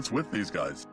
What's with these guys?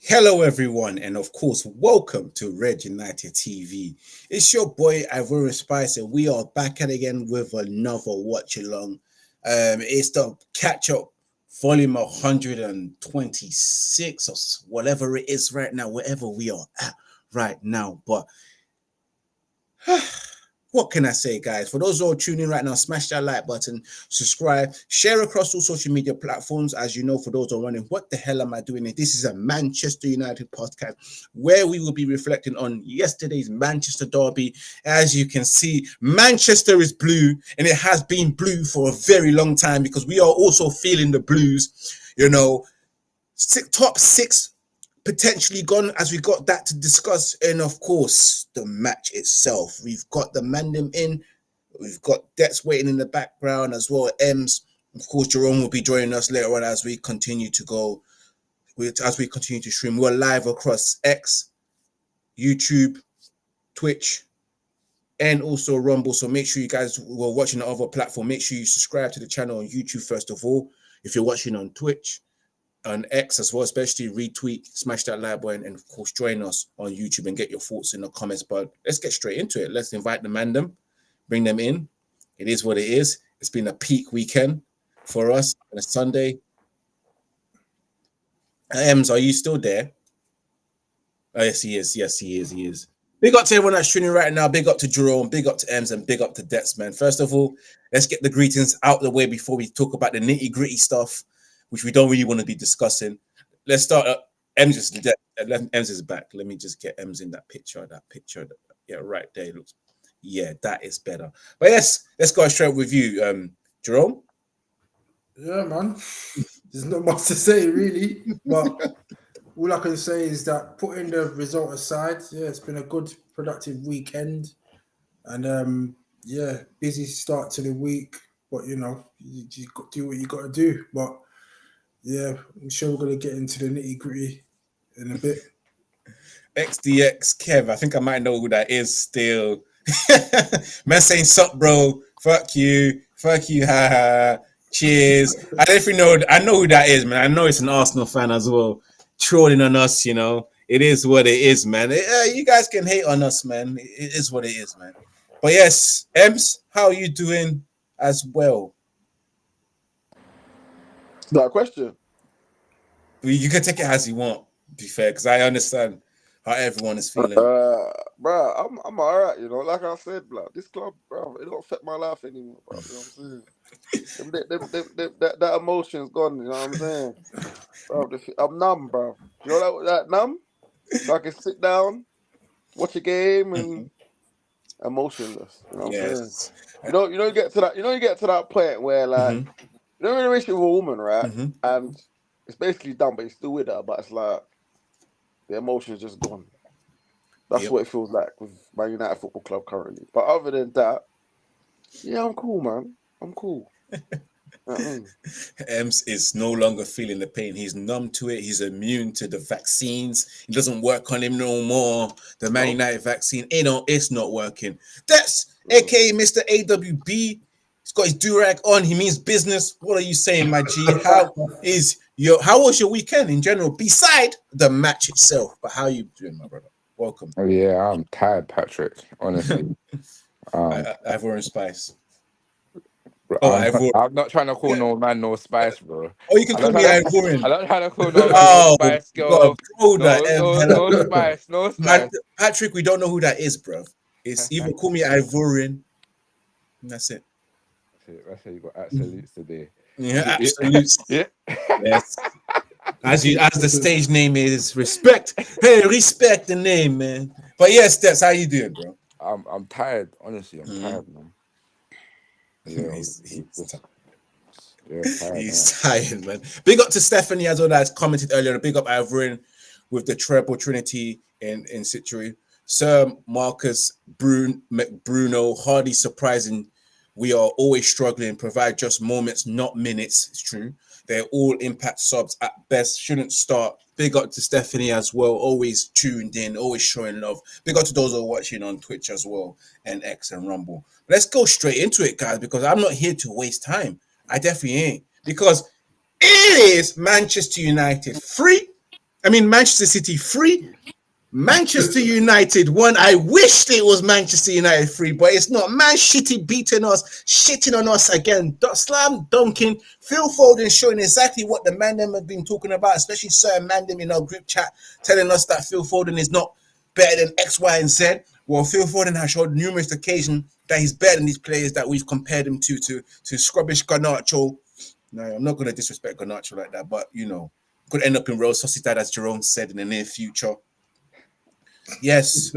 Hello everyone, and of course welcome to Red United TV. It's your boy Ivorian Spice, and we are back at it again with another watch along. It's the catch up volume 126 or whatever it is right now, wherever we are at right now. But what can I say, guys? For those who are tuning in right now, smash that like button, subscribe, share across all social media platforms. As you know, for those who are wondering, what the hell am I doing here? This is a Manchester United podcast where we will be reflecting on yesterday's Manchester derby. As you can see, Manchester is blue, and it has been blue for a very long time because we are also feeling the blues. You know, top six potentially gone, as we got that to discuss. And of course the match itself, we've got the Mandem in, we've got Debts waiting in the background as well. Ems, of course, Jerome will be joining us later on as we continue to go, as we continue to stream. We're live across X, YouTube, Twitch, and also Rumble. So make sure you guys who are watching the other platform, make sure you subscribe to the channel on YouTube first of all. If you're watching on Twitch, on X as well, especially retweet, smash that like button, and of course join us on YouTube and get your thoughts in the comments. But let's get straight into it. Let's invite the Mandem, bring them in. It is what it is. It's been a peak weekend for us on a Sunday. Ems, are you still there? Oh, yes, he is. Yes, he is. He is. Big up to everyone that's tuning right now. Big up to Jerome. Big up to Ems, and big up to Debts, man. First of all, let's get the greetings out the way before we talk about the nitty gritty stuff, which we don't really want to be discussing. Let's start. Ems is back. Let me just get Ems in that picture. Yeah, right there. It looks. Yeah, that is better. But yes, let's go straight with you, Jerome. Yeah, man. There's not much to say really, but all I can say is that putting the result aside, yeah, it's been a good, productive weekend, and busy start to the week. But you know, you got to do what you got to do. But yeah, I'm sure we're going to get into the nitty gritty in a bit. XDX Kev, I think I might know who that is still. Man saying, sup, bro. Fuck you, haha. Cheers. I definitely know, I know who that is, man. I know it's an Arsenal fan as well. Trolling on us, you know. It is what it is, man. You guys can hate on us, man. It is what it is, man. But yes, Ems, how are you doing as well? That question. You can take it as you want, to be fair, because I understand how everyone is feeling. bro, I'm alright, you know. Like I said, bro, this club, bro, it don't affect my life anymore, bro. You know what I'm saying? That emotion's gone. You know what I'm saying? Bro, I'm numb, bro. You know that numb? So I can sit down, watch a game, and emotionless. You know what I'm saying? Yes. You get to that. You get to that point where like Mhm. you're in a relationship with a woman, right? Mhm. And it's basically done, but you're still with her. But it's like the emotion's just gone. That's Yep. what it feels like with my United Football Club currently. But other than that, yeah, I'm cool, man. I'm cool. You know what I mean? Ems is no longer feeling the pain. He's numb to it. He's immune to the vaccines. It doesn't work on him no more. The Man Nope. United vaccine, it's not working. That's Mm. aka Mr. AWB. He's got his durag on. He means business. What are you saying, my G? How was your weekend in general, beside the match itself? But how are you doing, my brother? Welcome. Oh, yeah, I'm tired, Patrick. Honestly, Ivorian Spice. Oh, I'm Ivorian. I'm not trying to call no man no spice, bro. Oh, you can I'm call not me trying to, Ivorian. I'm not trying to call no Oh, spice you got a girl. brother, No, Em. no, Hello. no spice, no Man, spice. Patrick, we don't know who that is, bro. It's either call me Ivorian. And that's it. That's how you got absolutes today. Yeah, Yeah. absolute. Yeah. Yes. As the stage name is, respect. Hey, respect the name, man. But yes, that's how you do it, bro. I'm tired. Honestly, I'm tired, man. Yeah, tired, man. He's tired, man. Big up to Stephanie as well that's commented earlier. Big up Ivorian with the treble trinity in situ. Sir Marcus McBruno, hardly surprising. We are always struggling. Provide just moments, not minutes. It's true. They're all impact subs at best. Shouldn't start. Big up to Stephanie as well. Always tuned in, always showing love. Big up to those who are watching on Twitch as well and X and Rumble. Let's go straight into it, guys, because I'm not here to waste time. I definitely ain't. Because it is Manchester United 3. Manchester City 3. Manchester United 1. I wished it was Manchester United 3, but it's not. Man City beating us, shitting on us again. Slam dunking. Phil Foden showing exactly what the man them have been talking about, especially Sir Mandem in our group chat, telling us that Phil Foden is not better than X, Y, and Z. Well, Phil Foden has showed numerous occasions that he's better than these players that we've compared him to Scrubbish Garnacho. No, I'm not going to disrespect Garnacho like that, but, could end up in Real Sociedad, as Jerome said, in the near future. Yes,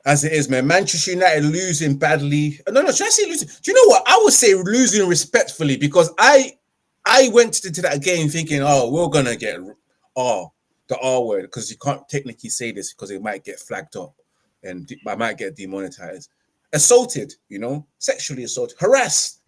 as it is, man. Manchester United losing badly. No, should I say losing? Do you know what? I would say losing respectfully, because I went into that game thinking, oh, we're going to get the R word, because you can't technically say this because it might get flagged up and I might get demonetized. Assaulted, sexually assaulted, harassed,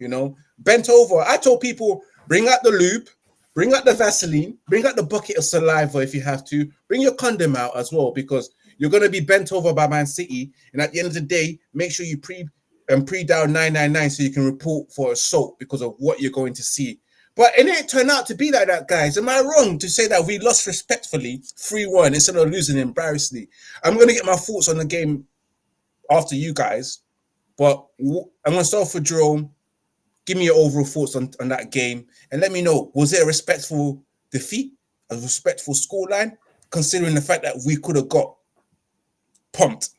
bent over. I told people, bring out the lube, bring out the Vaseline, bring out the bucket of saliva if you have to, bring your condom out as well, because you're going to be bent over by Man City. And at the end of the day, make sure you pre-dial 999 so you can report for assault because of what you're going to see. But it didn't turn out to be like that, guys. Am I wrong to say that we lost respectfully 3-1 instead of losing embarrassingly? I'm going to get my thoughts on the game after you guys. But I'm going to start off with Jerome. Give me your overall thoughts on that game. And let me know, was it a respectful defeat? A respectful scoreline? Considering the fact that we could have got pumped.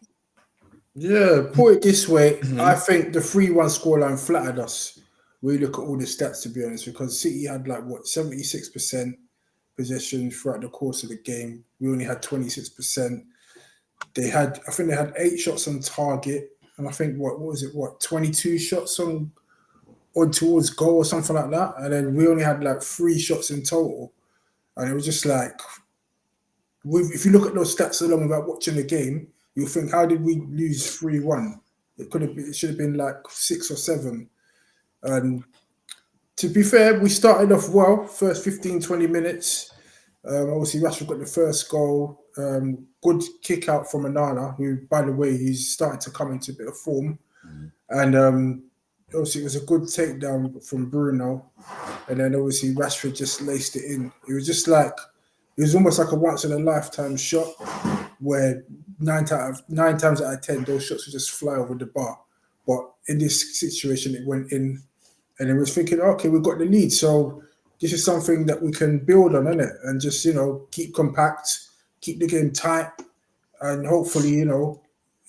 Yeah, put it this way. I think the 3-1 scoreline flattered us. We look at all the stats, to be honest, because City had 76% possession throughout the course of the game. We only had 26%. I think they had 8 shots on target, and I think 22 shots on towards goal or something like that. And then we only had 3 shots in total. And it was just if you look at those stats along without watching the game, you'll think, how did we lose 3-1? It should have been 6 or 7. And to be fair, we started off well, first 15, 20 minutes. Obviously, Rashford got the first goal. Good kick out from Onana, who, by the way, he's starting to come into a bit of form. And obviously, it was a good takedown from Bruno. And then obviously, Rashford just laced it in. It was just it was almost like a once-in-a-lifetime shot where 9 times out of 10, those shots would just fly over the bar. But in this situation, it went in. And it was thinking, okay, we've got the lead. So this is something that we can build on, isn't it? And just, keep compact, keep the game tight, and hopefully,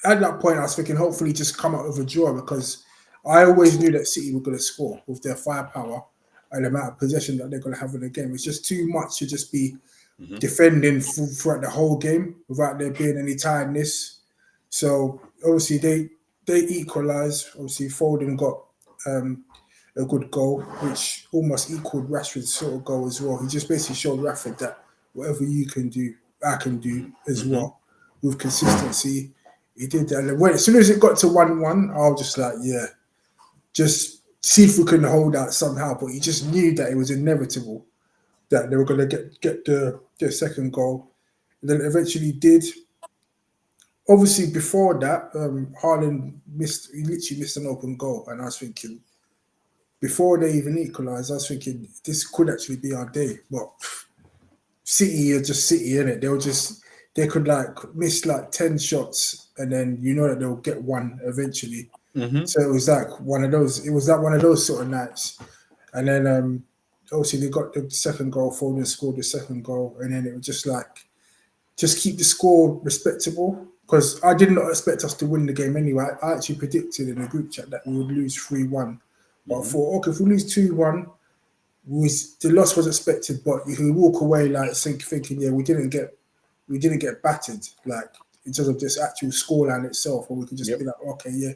at that point, I was thinking, hopefully, just come out with a draw because I always knew that City were going to score with their firepower and the amount of possession that they're going to have in the game. It's just too much to just be defending throughout the whole game without there being any tiredness. So obviously they equalised. Obviously Foden got a good goal, which almost equaled Rashford's sort of goal as well. He just basically showed Rashford that whatever you can do, I can do as well with consistency. He did that. And as soon as it got to 1-1, I was just like, yeah, just see if we can hold out somehow. But he just knew that it was inevitable that they were going to get the second goal. And then eventually did. Obviously, before that, Haaland literally missed an open goal. And I was thinking, before they even equalised, I was thinking, this could actually be our day. But City are just City, innit? They could like miss like 10 shots and then you know that they'll get one eventually. So it was like one of those sort of nights. And then obviously they got the second goal, Foden scored the second goal, and then it was just like just keep the score respectable. Because I did not expect us to win the game anyway. I actually predicted in the group chat that we would lose 3-1. But I thought, okay, if we lose 2-1, the loss was expected, but you can walk away like thinking, yeah, we didn't get battered, like in terms of this actual scoreline itself, or we could just be like, okay, yeah,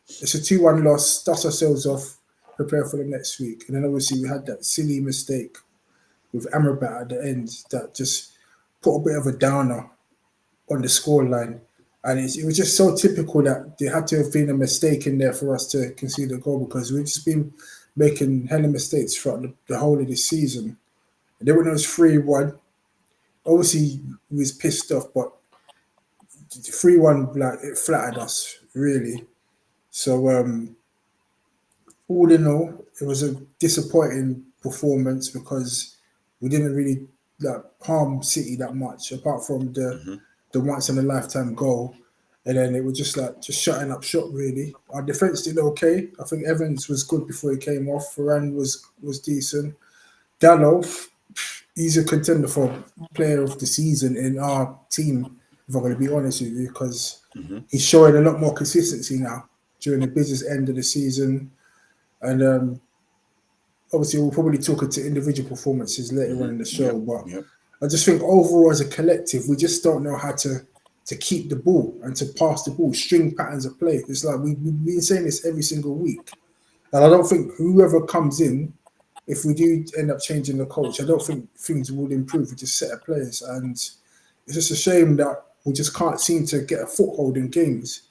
it's a 2-1 loss, dust ourselves off, prepare for the next week. And then obviously we had that silly mistake with Amrabat at the end that just put a bit of a downer on the scoreline. And it was just so typical that there had to have been a mistake in there for us to concede a goal, because we've just been making hella mistakes throughout the whole of this season. And then when it was 3-1, obviously we was pissed off, but 3-1, like, it flattered us, really. So all in all, it was a disappointing performance because we didn't really like harm City that much, apart from the once in a lifetime goal. And then it was just shutting up shop, really. Our defense did okay. I think Evans was good before he came off. Varane was decent. Dalot, he's a contender for player of the season in our team, if I'm going to be honest with you, because he's showing a lot more consistency now during the business end of the season. And obviously we'll probably talk into individual performances later on in the show, but I just think overall as a collective, we just don't know how to keep the ball and to pass the ball, string patterns of play. It's like we've been saying this every single week. And I don't think whoever comes in, if we do end up changing the coach, I don't think things would improve with just set of players. And it's just a shame that we just can't seem to get a foothold in games.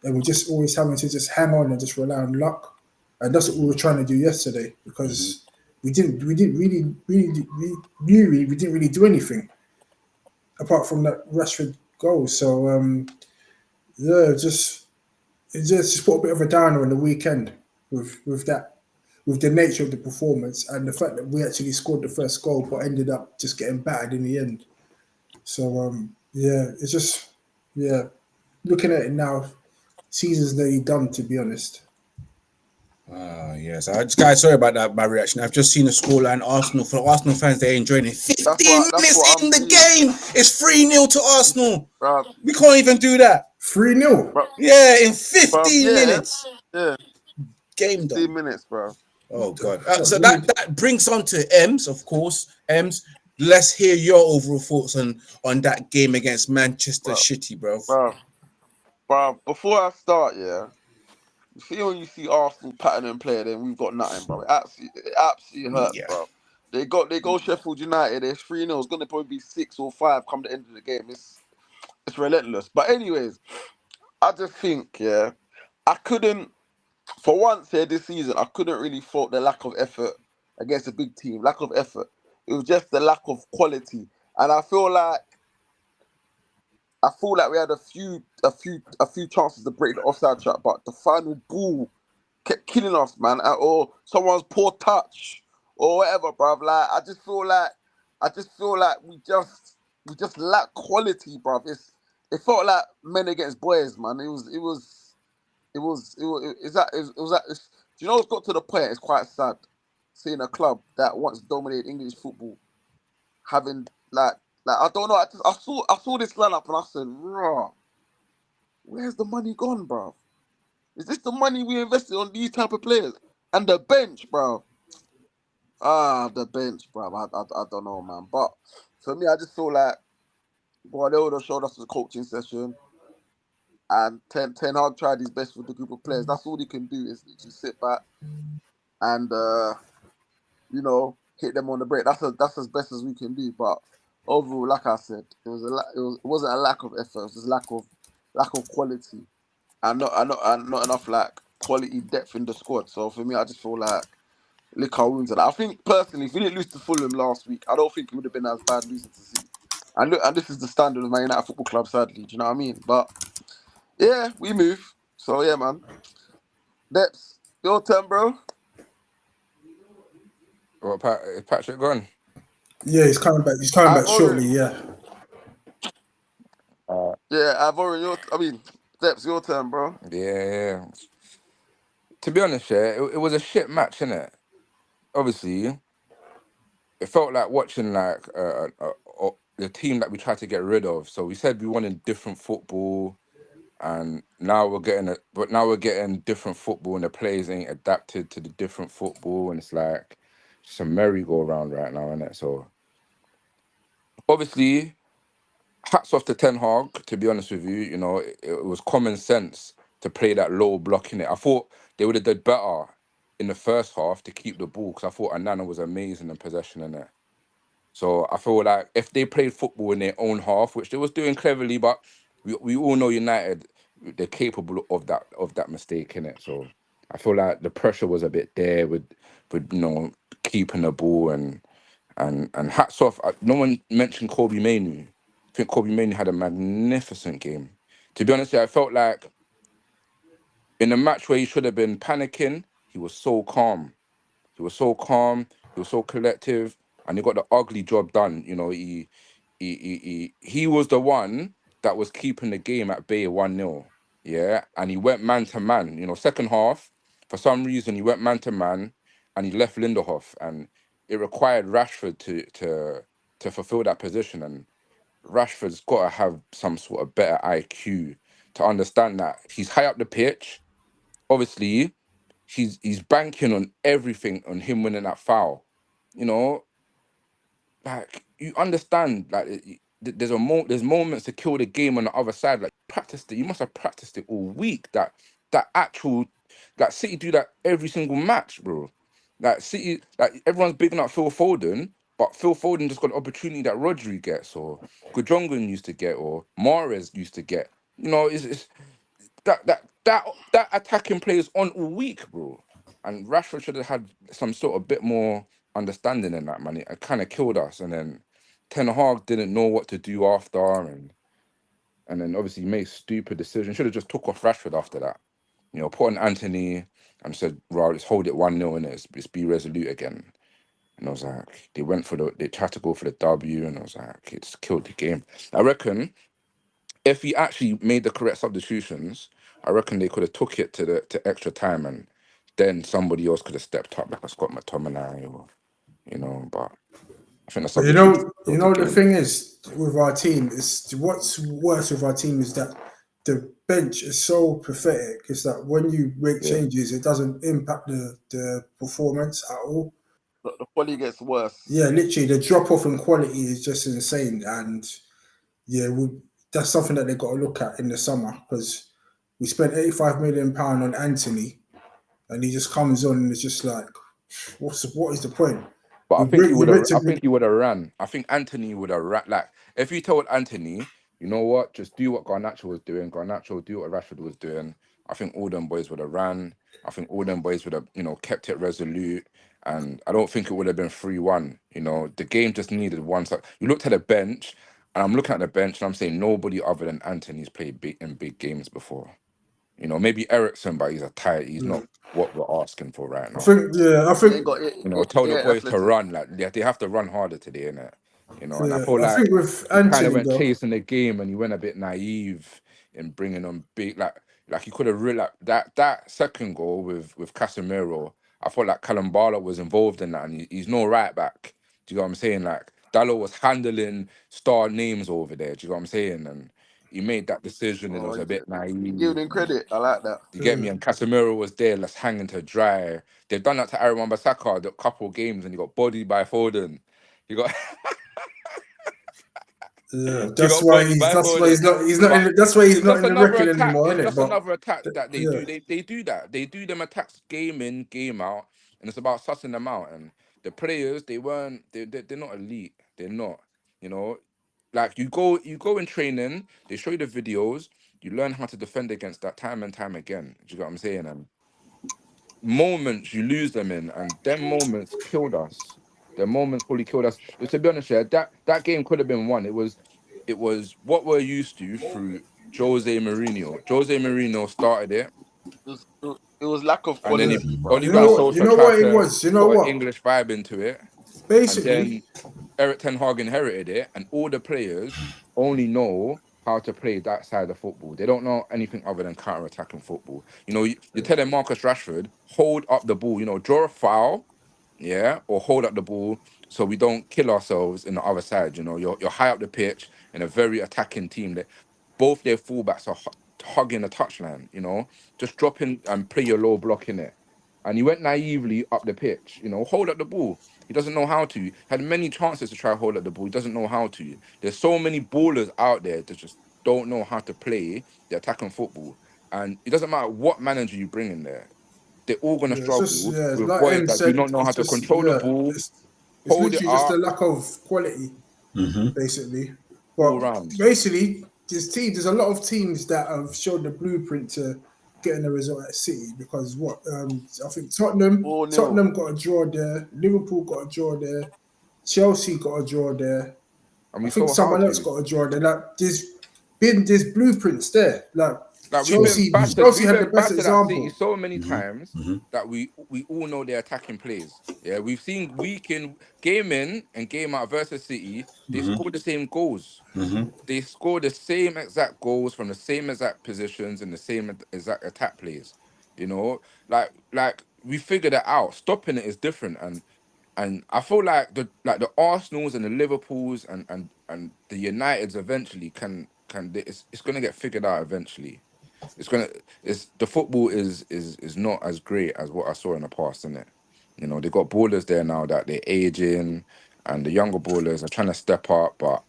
And we're just always having to just hang on and just rely on luck. And that's what we were trying to do yesterday, because we didn't really do anything apart from that Rashford goal. So it just put a bit of a downer on the weekend with the nature of the performance and the fact that we actually scored the first goal but ended up just getting battered in the end. So it's just looking at it now, season's nearly done, to be honest. Yes. Guys, sorry about that, my reaction. I've just seen the scoreline. For Arsenal fans, they're enjoying it. 15 minutes in the game. It's 3-0 to Arsenal. Bruv. We can't even do that. 3-0. Yeah, in 15 minutes. Yeah. Game done. 15 minutes, bro. Oh God. So that brings on to Ems, of course. Ems, let's hear your overall thoughts on that game against Manchester City, bro. Bro, before I start, you see when you see Arsenal pattern and play, then we've got nothing, bro. It absolutely hurts, bro. They go Sheffield United. There's 3-0. It's gonna probably be 6 or 5 come the end of the game. It's relentless. But anyways, I just think I couldn't, for once here this season, I couldn't really fault the lack of effort against a big team. Lack of effort. It was just the lack of quality, and I feel like we had a few chances to break the offside trap, but the final ball kept killing us, man, or someone's poor touch or whatever, bruv. Like I just feel like we just lack quality, bruv. It felt like men against boys, man. Do you know, it's got to the point. It's quite sad seeing a club that once dominated English football having like I don't know. I saw this lineup and I said, raw. where's the money gone, bro? Is this the money we invested on these type of players? And the bench, bro. The bench, bro. I don't know, man. But for me, I just feel like Guardiola showed us the coaching session, and Ten Hag tried his best with the group of players. That's all he can do is literally sit back and hit them on the break. That's as best as we can do. But overall, like I said, it wasn't a lack of effort. It was just lack of quality, and not enough like quality depth in the squad. So for me, I just feel like lick our wounds. And I think personally, if we didn't lose to Fulham last week, I don't think it would have been as bad losing to City. And look, and this is the standard of Man United Football Club, sadly. Do you know what I mean? But yeah, we move. So yeah, man. Depths, your turn, bro. What, is Patrick gone? Yeah, he's coming back. He's coming back shortly. Yeah. Yeah, Ivorian, Depths, your turn, bro. Yeah. To be honest, it was a shit match, innit? Obviously, it felt like watching like the team that we tried to get rid of. So we said we wanted different football, and now we're getting different football, and the players ain't adapted to the different football, and it's like just a merry-go-round right now, innit? So obviously, hats off to Ten Hag. To be honest with you, it was common sense to play that low block in it. I thought they would have done better in the first half to keep the ball, because I thought Anana was amazing in possession in it. So I feel like if they played football in their own half, which they was doing cleverly, but we all know United, they're capable of that mistake in it. So I feel like the pressure was a bit there with keeping the ball and hats off. No one mentioned Kobe Mainoo. I think Kobe Mainoo had a magnificent game. To be honest, I felt like in a match where he should have been panicking, he was so calm. He was so calm. He was so collective, and he got the ugly job done. He was the one that was keeping the game at bay 1-0. Yeah, and he went man to man. Second half, for some reason, he went man to man, and he left Lindelof, and it required Rashford to fulfill that position. And Rashford's got to have some sort of better IQ to understand that he's high up the pitch. Obviously, he's banking on everything on him winning that foul. Like, you understand, like there's moments to kill the game on the other side. Like, practiced it. You must have practiced it all week. That actual, like, City do that every single match, bro. Like, City, like, everyone's bigging up Phil Foden, but Phil Foden just got the opportunity that Rodri gets, or Gujongan used to get, or Mahrez used to get. It's that attacking play is on all week, bro. And Rashford should have had some sort of bit more understanding in that, man. It kind of killed us. And then Ten Hag didn't know what to do after, and then obviously he made stupid decisions. Should have just took off Rashford after that. Put on Anthony and said, "Right, let's hold it 1-0 in it. Let's be resolute again." And I was like, they tried to go for the W, and I was like, it's killed the game. I reckon if he actually made the correct substitutions, I reckon they could have took it to extra time, and then somebody else could have stepped up, like a Scott McTominay, or But I think the But substitutions killed the game. thing is with our team is what's worse with our team is that the bench is so pathetic. It's that when you make changes, it doesn't impact the performance at all. The quality gets worse. Yeah, literally, the drop off in quality is just insane, and yeah, that's something that they got to look at in the summer, because we spent £85 million on Anthony, and he just comes on and it's just like, what is the point? But I think he would have. I bring think he would have ran. I think Anthony would have ran. Like, if you told Anthony, you know what, just do what Garnacho was doing. Garnacho, do what Rashford was doing. I think all them boys would have ran. I think all them boys would have, kept it resolute. And I don't think it would have been 3-1. The game just needed one. So you looked at the bench, and I'm looking at the bench, and I'm saying nobody other than Anthony's played in big games before. Maybe Ericsson, but he's He's not what we're asking for right now. I think Tell the boys to run. Like, they have to run harder today, innit? And I feel I like think with he kind Anthony, of went though, chasing the game, and he went a bit naive in bringing on big, like he could have really, like, that second goal with Casemiro. I felt like Kalambala was involved in that, and he's no right back. Do you know what I'm saying? Like, Dallo was handling star names over there. Do you know what I'm saying? And he made that decision and it Oh, was a bit naive. giving him credit. I like that. You get me? And Casemiro was there, let's hanging to dry. They've done that to Aaron Wan-Bissaka a couple of games, and he got bodied by Foden. He got Yeah, he that's got why bodied he's by that's why Foden. he's not But in that's why he's it's not just in the another record attack. anymore, It's isn't it? just But another attack that they yeah, do. They do that. They do them attacks game in, game out, and it's about sussing them out. And the players, they're not elite. They're not. You know, like you go in training. They show you the videos. You learn how to defend against that time and time again. Do you get what I'm saying? And moments you lose them in, and them moments killed us. The moments fully killed us. But to be honest, yeah, that game could have been won. It was what we're used to through Jose Mourinho. Jose Mourinho started it, It was lack of and then yeah. quality, bro. You Ole know Gunnar what? You Solskjaer know tried what it to was. You know put an what? English vibe into it, and Basically, then Eric Ten Hag inherited it, and all the players only know how to play that side of football. They don't know anything other than counter-attacking football. You know, you're telling Marcus Rashford, hold up the ball, draw a foul, yeah, or hold up the ball so we don't kill ourselves in the other side. You're high up the pitch in a very attacking team that both their fullbacks are hugging the touchline, just drop in and play your low block in it. And he went naively up the pitch, hold up the ball. He doesn't know how to. Had many chances to try to hold up the ball. He doesn't know how to. There's so many ballers out there that just don't know how to play the attacking football. And it doesn't matter what manager you bring in there, they're all gonna yeah, it's just struggle yeah, with like boys M that do said, not know how it's to just control the yeah, ball, it's hold it literally just a up lack of quality, basically. all But round. basically, there's a lot of teams that have showed the blueprint to getting a result at City because I think Tottenham 4-0. Tottenham got a draw there, Liverpool got a draw there, Chelsea got a draw there. And I we think saw how someone else to. got a draw there. Like there's blueprints there. Like Like Chelsea we've had the been best battered at City example. so many times that we all know their attacking plays. Yeah, we've seen week in and game out versus City, they scored the same goals. They score the same exact goals from the same exact positions and the same exact attack plays. You know, like we figured it out. Stopping it is different, and I feel like the Arsenals and the Liverpools and the Uniteds eventually it's gonna get figured out eventually. It's the football is not as great as what I saw in the past, isn't it? They got ballers there now that they're aging, and the younger ballers are trying to step up, but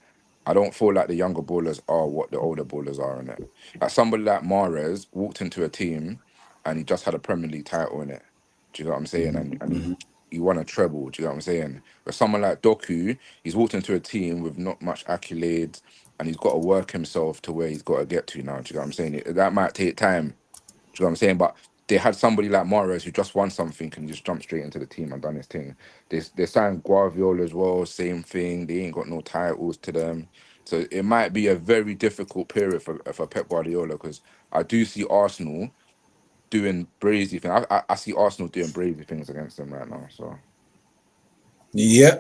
I don't feel like the younger ballers are what the older ballers are in it. Like somebody like Mahrez walked into a team and he just had a Premier League title in it. Do you know what I'm saying? And he won a treble. Do you know what I'm saying? But someone like Doku, he's walked into a team with not much accolades, and he's got to work himself to where he's got to get to now. Do you know what I'm saying? That might take time. Do you know what I'm saying? But they had somebody like Mahrez who just won something and just jumped straight into the team and done his thing. They signed Guardiola as well, same thing. They ain't got no titles to them. So it might be a very difficult period for Pep Guardiola, because I do see Arsenal doing brazy things. I see Arsenal doing brazy things against them right now. So Yeah.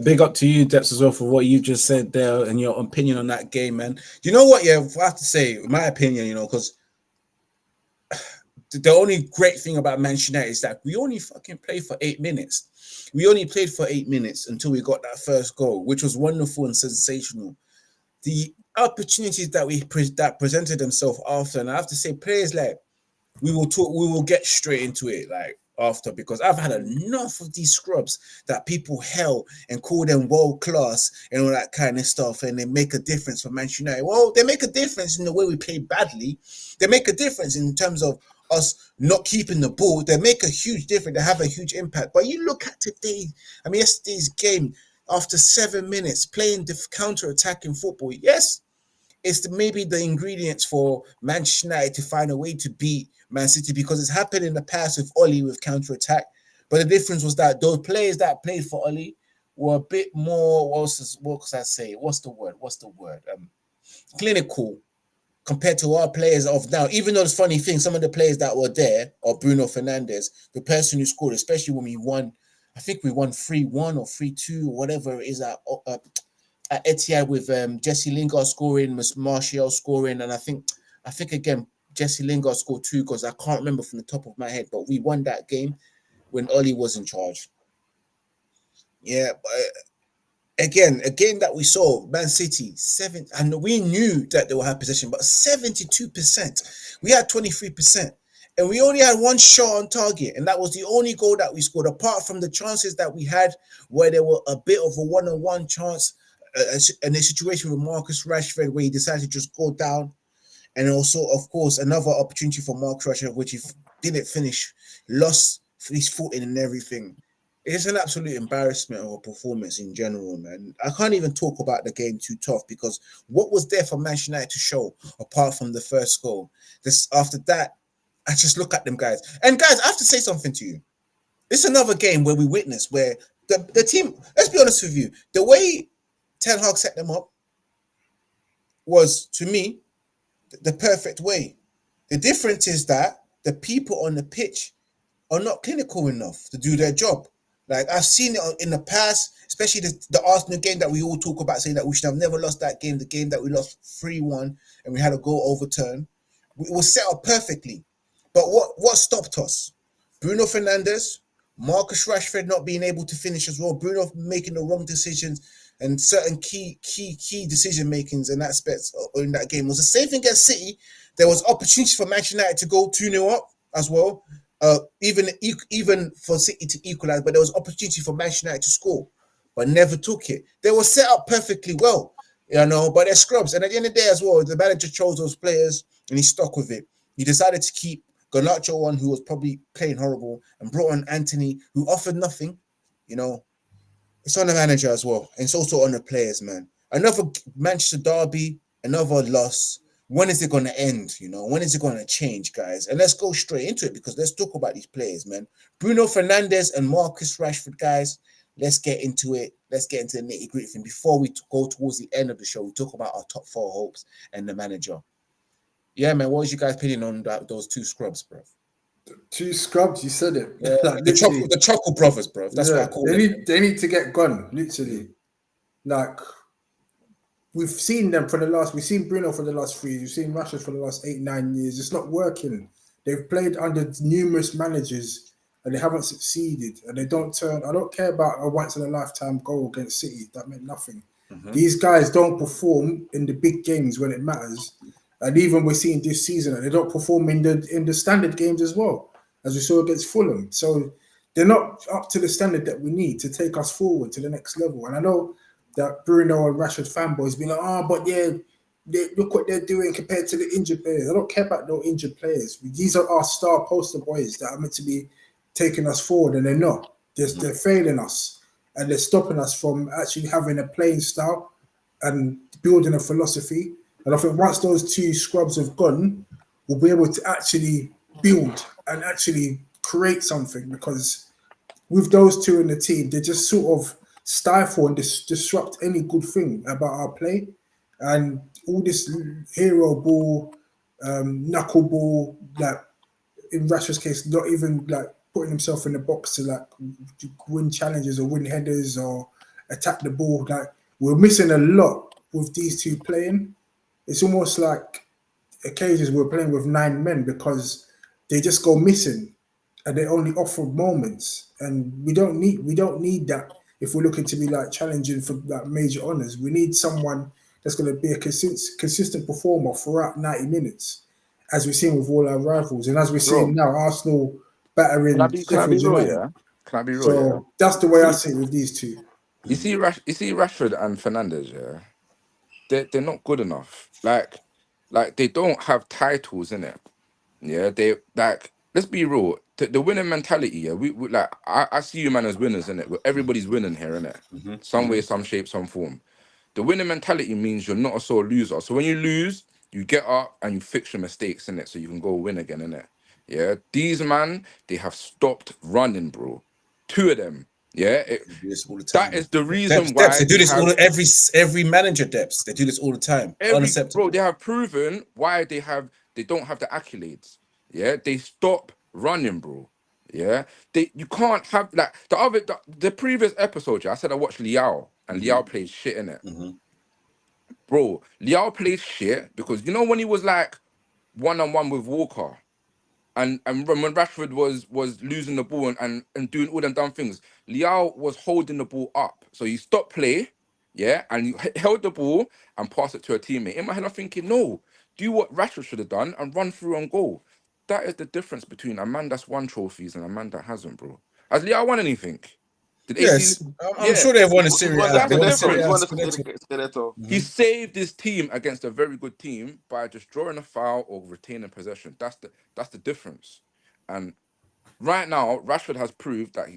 Big up to you, Deps, as well, for what you just said there and your opinion on that game, man. You know what? Yeah, I have to say, my opinion, because the only great thing about Manchester United is that we only fucking played for 8 minutes. We only played for 8 minutes until we got that first goal, which was wonderful and sensational. The opportunities that presented themselves after, and I have to say, players like we will get straight into it like after, because I've had enough of these scrubs that people hell and call them world class and all that kind of stuff, and they make a difference for Manchester United. Well, they make a difference in the way we play badly. They make a difference in terms of us not keeping the ball. They make a huge difference. They have a huge impact. But you look at yesterday's game, after 7 minutes playing the counter-attacking football, yes, it's maybe the ingredients for Manchester United to find a way to beat Man City, because it's happened in the past with Oli with counter-attack. But the difference was that those players that played for Oli were a bit more, what could I say? What's the word? Clinical compared to our players of now. Even though it's funny thing, some of the players that were there are Bruno Fernandes, the person who scored, especially when we won, I think we won 3-1 or 3-2 or whatever it is at Etihad, with Jesse Lingard scoring, Martial scoring, and I think again Jesse Lingard scored 2 because I can't remember from the top of my head, but we won that game when Oli was in charge. Yeah, but again, a game that we saw, Man City, and we knew that they will have possession, but 72%. We had 23%. And we only had one shot on target, and that was the only goal that we scored, apart from the chances that we had where there were a bit of a one-on-one chance in a situation with Marcus Rashford where he decided to just go down. And also, of course, another opportunity for Marcus Rashford, which he didn't finish, lost his footing and everything. It's an absolute embarrassment of a performance in general, man. I can't even talk about the game too tough because what was there for Manchester United to show apart from the first goal? After that, I just look at them guys. And guys, I have to say something to you. It's another game where we witnessed where the team, let's be honest with you, the way Ten Hag set them up was, to me, the perfect way. The difference is that the people on the pitch are not clinical enough to do their job. Like, I've seen it in the past, especially the Arsenal game that we all talk about, saying that we should have never lost that game, the game that we lost 3-1 and we had a goal overturned. It was set up perfectly. But what stopped us? Bruno Fernandes, Marcus Rashford not being able to finish as well, Bruno making the wrong decisions and certain key decision makings and aspects in that game. It was the same thing against City. There was opportunities for Manchester United to go 2-0 up as well. Even for City to equalize, but there was opportunity for Manchester United to score, but never took it. They were set up perfectly well, but they're scrubs. And at the end of the day as well, the manager chose those players and he stuck with it. He decided to keep Garnacho on, who was probably playing horrible, and brought on Anthony, who offered nothing. It's on the manager as well. And it's also on the players, man. Another Manchester derby, another loss. When is it going to end? When is it going to change, guys? And let's go straight into it because let's talk about these players, man. Bruno Fernandes and Marcus Rashford, guys. Let's get into it. Let's get into the nitty-gritty thing. Before we go towards the end of the show, we talk about our top 4 hopes and the manager. Yeah, man, what was you guys' opinion on those 2 scrubs, bro? 2 scrubs, you said it. Yeah, like the Chocolate Brothers, bro. That's what I call them. They need to get gone, literally. Like, we've seen them we've seen Bruno for the last 3 years, we've seen Rashford for the last 8-9 years. It's not working. They've played under numerous managers and they haven't succeeded. And they don't turn. I don't care about a once-in-a-lifetime goal against City. That meant nothing. Mm-hmm. These guys don't perform in the big games when it matters. And even we're seeing this season that they don't perform in the standard games as well, as we saw against Fulham. So they're not up to the standard that we need to take us forward to the next level. And I know that Bruno and Rashford fanboys be like, but yeah, look what they're doing compared to the injured players. I don't care about no injured players. These are our star poster boys that are meant to be taking us forward, and they're not. They're failing us, and they're stopping us from actually having a playing style and building a philosophy. And I think once those 2 scrubs have gone, we'll be able to actually build and actually create something, because with those 2 in the team, they just sort of stifle and disrupt any good thing about our play. And all this hero ball, knuckle ball, that in Rashford's case, not even like putting himself in the box to like win challenges or win headers or attack the ball. Like, we're missing a lot with these 2 playing. It's almost like occasions we're playing with 9 men because they just go missing and they only offer moments. And we don't need that if we're looking to be like challenging for like major honours. We need someone that's going to be a consistent performer throughout 90 minutes, as we've seen with all our rivals. And as we're seeing now, Arsenal battering Sheffield United. Can I be real? So that's the way I see it with these 2. You see Rashford and Fernandes, yeah? They're not good enough. Like they don't have titles in it. Yeah, they like. Let's be real. The winning mentality. Yeah, we like. I see you man as winners in it. Everybody's winning here, innit? Mm-hmm. Some way, some shape, some form. The winning mentality means you're not a sore loser. So when you lose, you get up and you fix your mistakes in it, so you can go win again, innit? Yeah, these man, they have stopped running, bro. 2 of them. Yeah, that is the reason why they do this every manager depths. They do this all the time. Unacceptable. Bro, they have proven why they don't have the accolades. Yeah, they stop running, bro. Yeah, you can't have like the previous episode. I said I watched Liao and Liao played shit in it. Mm-hmm. Bro, Liao played shit because when he was like 1-on-1 with Walker. And when Rashford was losing the ball and doing all them dumb things, Liao was holding the ball up. So he stopped play yeah, and you held the ball and passed it to a teammate. In my head, I'm thinking, no, do what Rashford should have done and run through on goal. That is the difference between a man that's won trophies and a man that hasn't, bro. Has Leo won anything? Did AC? Yes, I'm Yeah, sure they've won a He's Serie won A. the that's They the won a Scudetto. Serie He's A, won the difference. Scudetto. Scudetto. He saved his team against a very good team by just drawing a foul or retaining possession. That's the difference. And right now, Rashford has proved that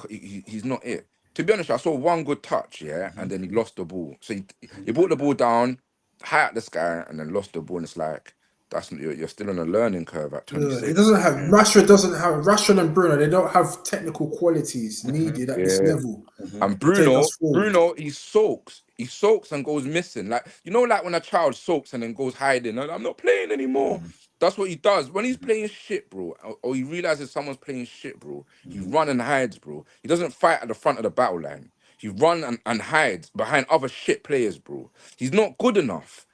he's not it. To be honest, I saw one good touch, yeah, and then he lost the ball. So he brought the ball down, high at the sky, and then lost the ball. And it's like you're still on a learning curve at Yeah, 26. it doesn't have Rashford and Bruno. They don't have technical qualities needed at this Yeah. level And to take us forward. Bruno, he soaks and goes missing. Like, like when a child soaks and then goes hiding, and I'm not playing anymore. That's what he does. When he's playing shit, bro, or he realizes someone's playing shit, bro, he run and hides, bro. He doesn't fight at the front of the battle line. He run and hides behind other shit players, bro. He's not good enough.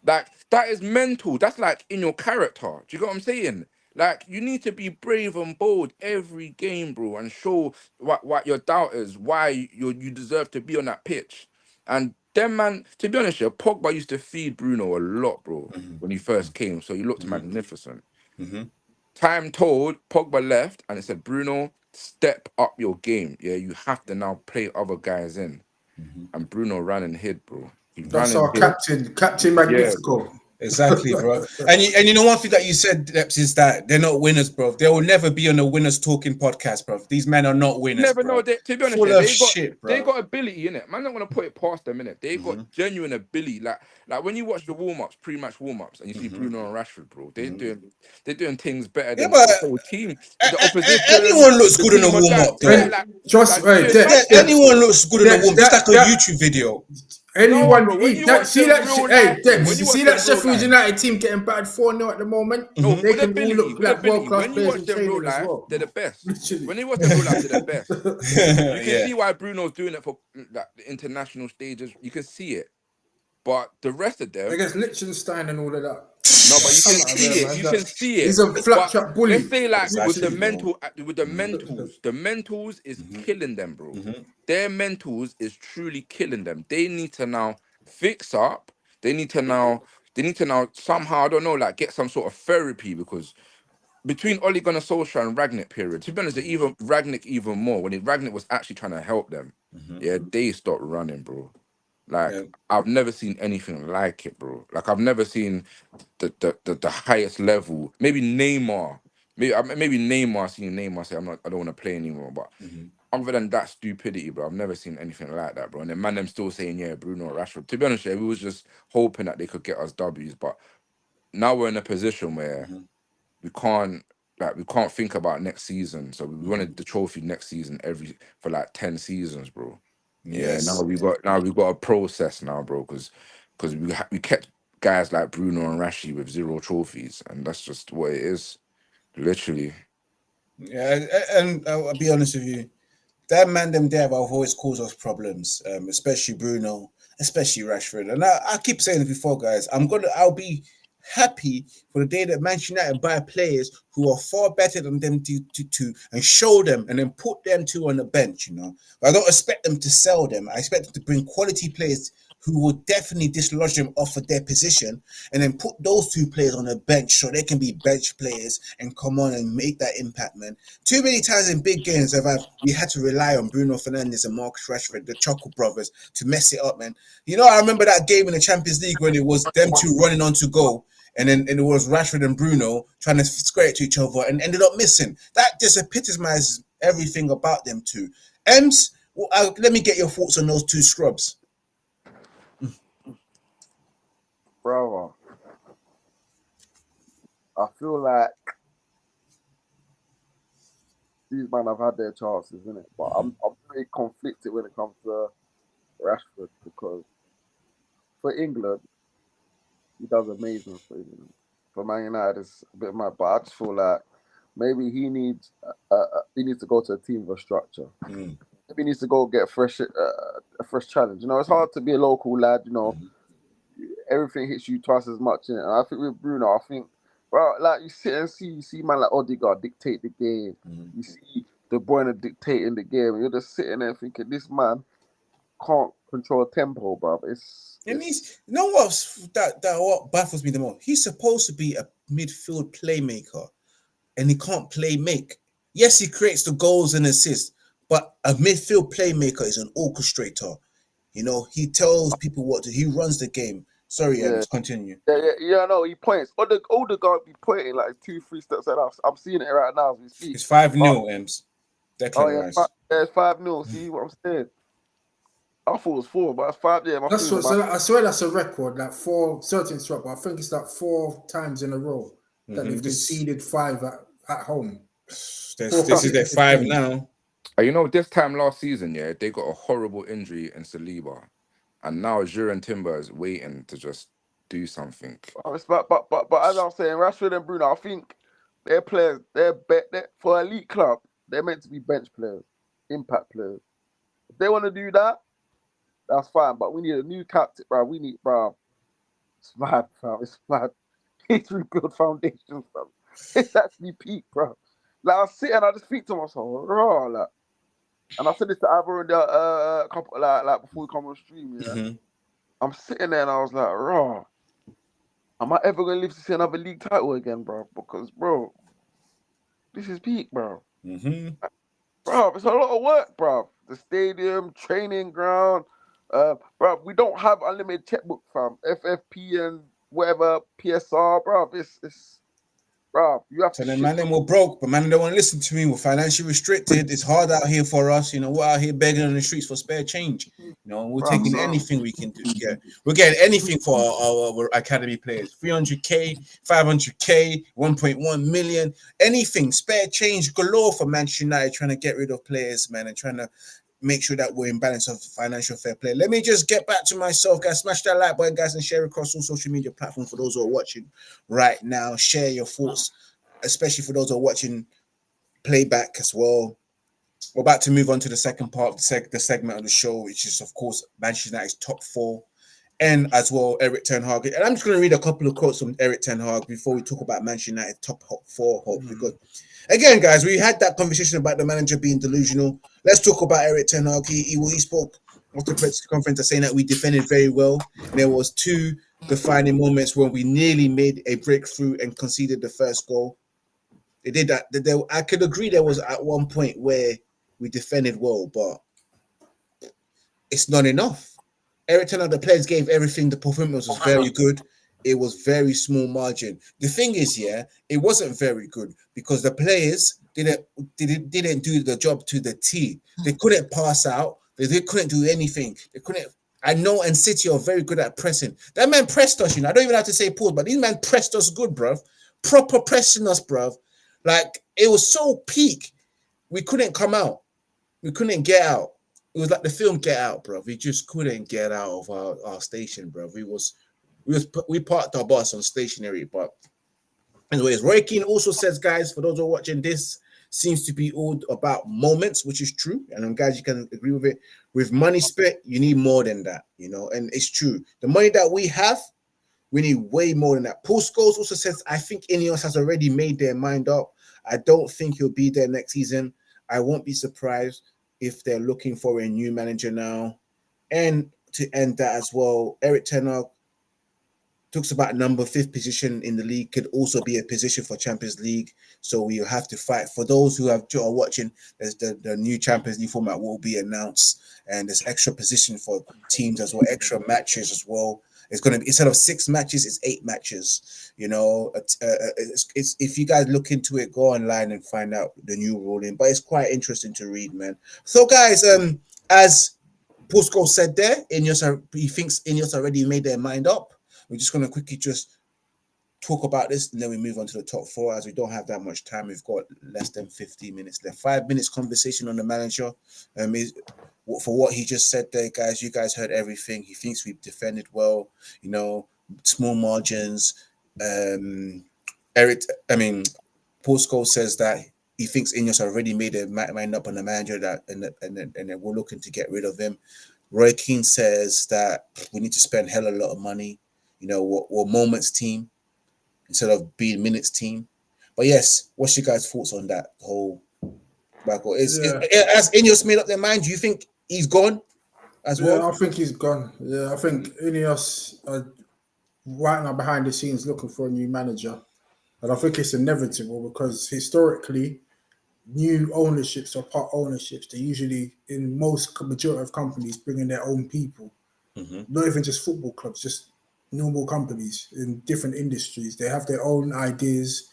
Like, that is mental. That's like in your character. Do you get what I'm saying? Like, you need to be brave and bold every game, bro, and show what your doubters why you deserve to be on that pitch. And then, man, to be honest, yeah, Pogba used to feed Bruno a lot, bro, when he first came. So he looked magnificent. Time told, Pogba left, and it said, Bruno, step up your game. Yeah, you have to now play other guys in. And Bruno ran and hid, bro. He ran That's and our hid. Captain Yeah, bro. Magnifico. Exactly, bro. And you know one thing that you said, Deps, is that they're not winners, bro. They will never be on a winners talking podcast, bro. These men are not winners, Never know. bro. To be honest, Full yeah, of shit, they bro. got ability in it. Man, don't want to put it past them in it. They got genuine ability. Like when you watch the warm-ups, pre-match warm-ups, and you see Bruno and Rashford, bro, they're doing things better Yeah, than but the whole team, the opposition, anyone looks the good in a team are warm like, up, yeah, though. And just like doing mad things. Anyone looks good in a warm, just like a that YouTube video. No, anyone bro. When you that watch see them that real hey life, yeah, when Debs, you you watch see that them real Sheffield life. United team getting battered 4-0 at the moment. No, They with can all ability, look like world class when you players watch in them real training as life, well. they're the best. Literally. When you watch them real life, they're the best. You can Yeah. see why Bruno's doing it for like the international stages. You can see it, but the rest of them, Against Liechtenstein and all of that. no. But you can Come out of see there, it. man. You can see He's it. a flat But trap let's bully. say like with Exactly, bro. the mentals is killing them, bro. Their mentals is truly killing them. They need to now fix up. They need to now. They need to now somehow, I don't know, like get some sort of therapy because between Ole Gunnar Solskjaer and Ragnick period, to be honest, even Ragnick even more when Ragnick was actually trying to help them. Yeah, they stopped running, bro. Like Yeah. I've never seen anything like it, bro. Like I've never seen the highest level. Maybe Neymar, maybe Neymar. Seeing Neymar say I don't want to play anymore. But other than that stupidity, bro, I've never seen anything like that, bro. And then man, them still saying yeah, Bruno or Rashford. To be honest, yeah, we was just hoping that they could get us W's, but now we're in a position where we can't think about next season. So we wanted the trophy next season for like 10 seasons, bro. Yeah, Yes. now we got a process now, bro, because we kept guys like Bruno and Rashi with 0 trophies, and that's just what it is, literally. Yeah, and I'll be honest with you. That man, them there have always caused us problems, especially Bruno, especially Rashford. And I keep saying it before, guys. I'll be happy for the day that Manchester United buy players who are far better than them to and show them and then put them two on the bench. I don't expect them to sell them. I expect them to bring quality players who will definitely dislodge them off of their position and then put those 2 players on the bench so they can be bench players and come on and make that impact, man. Too many times in big games we had to rely on Bruno Fernandes and Marcus Rashford, the Chuckle brothers, to mess it up, man. I remember that game in the Champions League when it was them 2 running on to goal, and then it was Rashford and Bruno trying to square it to each other and ended up missing. That just epitomizes everything about them 2. Ems, let me get your thoughts on those 2 scrubs. Brother, I feel like these men have had their chances, innit? But I'm very conflicted when it comes to Rashford because for England, he does amazing for England. For Man United, it's a bit mad, but I just feel like maybe he needs to go to a team with a structure. Maybe he needs to go get a fresh challenge. It's hard to be a local lad. Everything hits you twice as much. And I think with Bruno, bro, like you see man like Odegaard dictate the game. You see De Bruyne dictating the game. And you're just sitting there thinking, this man can't control tempo, bro. And he's, you know what baffles me the most? He's supposed to be a midfield playmaker, and he can't play make. Yes, he creates the goals and assists, but a midfield playmaker is an orchestrator. You know, he tells people what to. He runs the game. Sorry, yeah. continue. Yeah. No, he points. All the guard be pointing like 2-3 steps ahead. I'm seeing it right now as we speak. It's 5-0, Ems. Declan Rice. Yeah, it's 5-0. See what I'm saying? I thought it was 4, but it's 5. Yeah, That's what. So I swear that's a record. Like 4 certain strap, but I think it's like 4 times in a row that they've conceded 5 at home. This is their 5 now. You know, this time last season, yeah, they got a horrible injury in Saliba, and now Jurgen Timber is waiting to just do something. But as I'm saying, Rashford and Bruno, I think they're players. They're for elite club. They're meant to be bench players, impact players. If they want to do that, that's fine. But we need a new captain, bro. It's mad, fam. It's mad. It's rebuild foundations, fam. It's actually peak, bro. Like I sit and I just speak to myself, raw, like. And I said this to Ivorian a couple like before we come on stream, yeah. Mm-hmm. I'm sitting there and I was like, raw. Am I ever gonna live to see another league title again, bro? Because, bro, this is peak, bro. Mm-hmm. Bro, it's a lot of work, bro. The stadium, training ground, bro. We don't have unlimited checkbook, fam. FFP and whatever PSR, bro. It's bro. You have so to. then, man, we're broke, but man, don't want to listen to me. We're financially restricted. It's hard out here for us. You know, we're out here begging on the streets for spare change. You know, we're taking anything we can do. Yeah, we're getting anything for our academy players. 300k, 500k, 1.1 million, anything. Spare change galore for Manchester United, trying to get rid of players, man, and trying to make sure that we're in balance of financial fair play. Let me just get back to myself, guys. Smash that like button, guys, and share across all social media platforms for those who are watching right now. Share your thoughts, especially for those who are watching playback as well. We're about to move on to the second part of the segment of the show, which is, of course, Manchester United's top 4, and as well, Eric Ten Hag. And I'm just going to read a couple of quotes from Eric Ten Hag before we talk about Manchester United top 4 hope, because again, guys, we had that conversation about the manager being delusional. Let's talk about Eric Ten Hag. He spoke after the press conference saying that we defended very well. There was 2 defining moments when we nearly made a breakthrough and conceded the first goal. They did that. I could agree there was at one point where we defended well, but it's not enough. Eric Ten Hag, the players gave everything. The performance was very good. It was very small margin. The thing is, yeah, it wasn't very good because the players didn't do the job to the T. They couldn't pass out. They couldn't do anything. They couldn't. I know, and City are very good at pressing. That man pressed us, you know. I don't even have to say pause, but these men pressed us good, bruv. Proper pressing us, bruv. Like, it was so peak. We couldn't come out. We couldn't get out. It was like the film Get Out, bruv. We just couldn't get out of our station, bruv. We parked our bus on stationary, but anyways, Roy Keane also says, guys, for those who are watching, this seems to be all about moments, which is true. And guys, you can agree with it. With money spent, you need more than that, you know, and it's true. The money that we have, we need way more than that. Paul Scholes also says, I think Ineos has already made their mind up. I don't think he'll be there next season. I won't be surprised if they're looking for a new manager now. And to end that as well, Eric Ten Hag talks about number 5th position in the league could also be a position for Champions League. So we have to fight. For those who are watching, there's the new Champions League format will be announced, and there's extra position for teams as well, extra matches as well. It's going to be, instead of 6 matches, it's 8 matches. You know, it's if you guys look into it, go online and find out the new ruling. But it's quite interesting to read, man. So, guys, as Paul Scholes said there, he thinks Ineos already made their mind up. We're just going to quickly just talk about this, and then we move on to the top 4, as we don't have that much time. We've got less than 15 minutes left. 5 minutes conversation on the manager. For what he just said there, guys, you guys heard everything. He thinks we've defended well, you know, small margins. Paul Scholes says that he thinks Ineos already made their mind up on the manager, that and we're looking to get rid of him. Roy Keane says that we need to spend hell a lot of money. You know, we're moments team instead of being minutes team. But yes, what's your guys' thoughts on that whole battle? Has Ineos made up their mind? Do you think he's gone? as Yeah, well? I think he's gone. Yeah, I think Ineos are right now behind the scenes looking for a new manager. And I think it's inevitable because historically, new ownerships or part ownerships, they usually, in most majority of companies, bring in their own people. Mm-hmm. Not even just football clubs, just normal companies in different industries. They have their own ideas,